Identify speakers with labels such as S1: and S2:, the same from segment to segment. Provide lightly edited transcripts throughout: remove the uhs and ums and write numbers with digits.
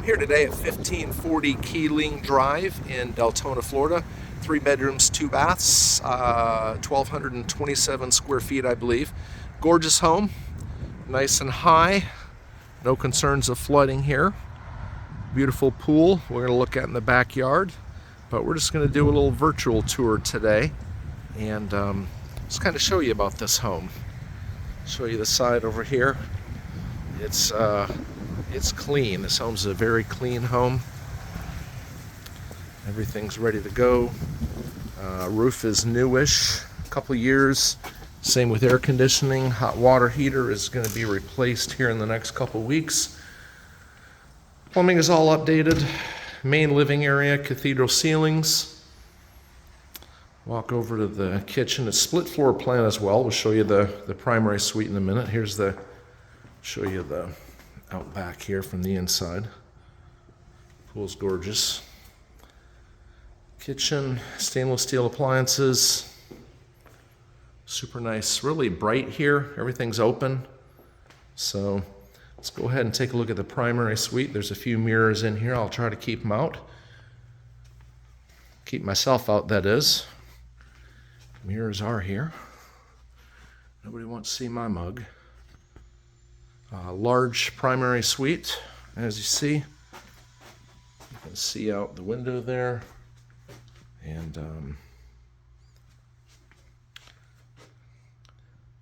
S1: Here today at 1540 Keeling Drive in Deltona, Florida. 3 bedrooms, 2 baths, 1,227 square feet, I believe. Gorgeous home, nice and high. No concerns of flooding here. Beautiful pool we're going to look at in the backyard. But we're just going to do a little virtual tour today and just kind of show you about this home. Show you the side over here. It's clean. This home's a very clean home. Everything's ready to go. Roof is newish, a couple years. Same with air conditioning. Hot water heater is going to be replaced here in the next couple weeks. Plumbing is all updated. Main living area, cathedral ceilings. Walk over to the kitchen. It's split floor plan as well. We'll show you the primary suite in a minute. Show you the out back here from the inside. Pool's gorgeous. Kitchen, stainless steel appliances. Super nice, really bright here. Everything's open. So let's go ahead and take a look at the primary suite. There's a few mirrors in here. I'll try to keep them out. Keep myself out, that is. Mirrors are here. Nobody wants to see my mug. Large primary suite, as you see. You can see out the window there. And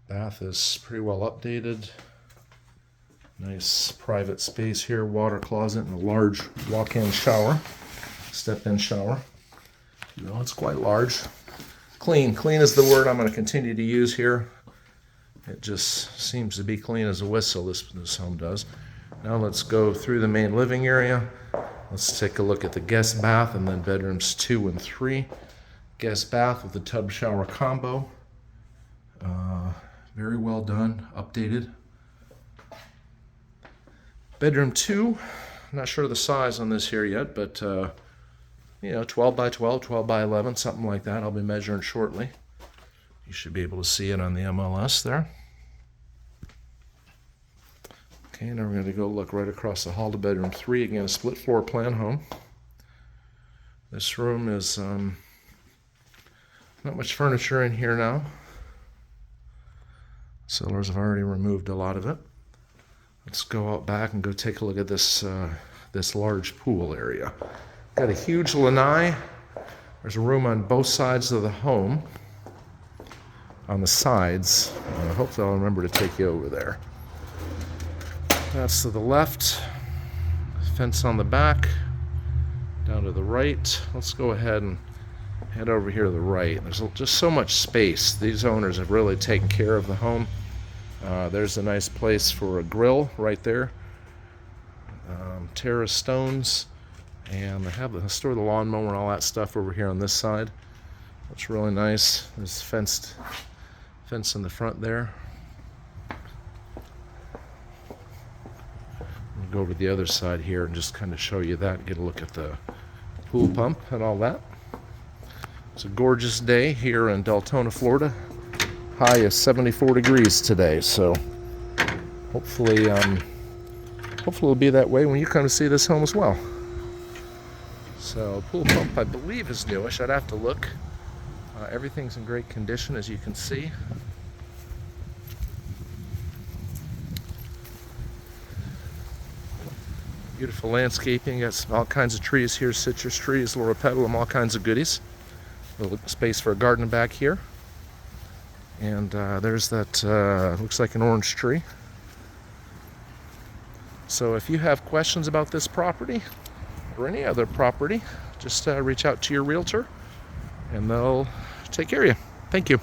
S1: bath is pretty well updated. Nice private space here, water closet, and a large walk-in shower, step-in shower. You know, it's quite large. Clean is the word I'm going to continue to use here. It just seems to be clean as a whistle, this home does. Now let's go through the main living area. Let's take a look at the guest bath and then bedrooms 2 and 3. Guest bath with the tub shower combo. Very well done, updated. Bedroom 2, I'm not sure of the size on this here yet, but 12 by 12, 12 by 11, something like that. I'll be measuring shortly. You should be able to see it on the MLS there. Okay, now we're going to go look right across the hall to bedroom 3. Again, a split floor plan home. This room is not much furniture in here now. Sellers have already removed a lot of it. Let's go out back and go take a look at this large pool area. Got a huge lanai. There's a room on both sides of the home. On the sides. Hopefully I'll remember to take you over there. That's to the left. Fence on the back. Down to the right. Let's go ahead and head over here to the right. There's just so much space. These owners have really taken care of the home. There's a nice place for a grill right there. Terrace stones. And they have store the lawnmower and all that stuff over here on this side. That's really nice. There's fence in the front there. I'll go over to the other side here and just kind of show you that. Get a look at the pool pump and all that. It's a gorgeous day here in Deltona, Florida. High is 74 degrees today, so hopefully it'll be that way when you come to see this home as well. So pool pump, I believe, is newish. I'd have to look. Everything's in great condition, as you can see. Beautiful landscaping. Got all kinds of trees here, citrus trees, loropetalum, all kinds of goodies. A little space for a garden back here. And there's that, looks like an orange tree. So if you have questions about this property or any other property, just reach out to your realtor and they'll take care of you. Thank you.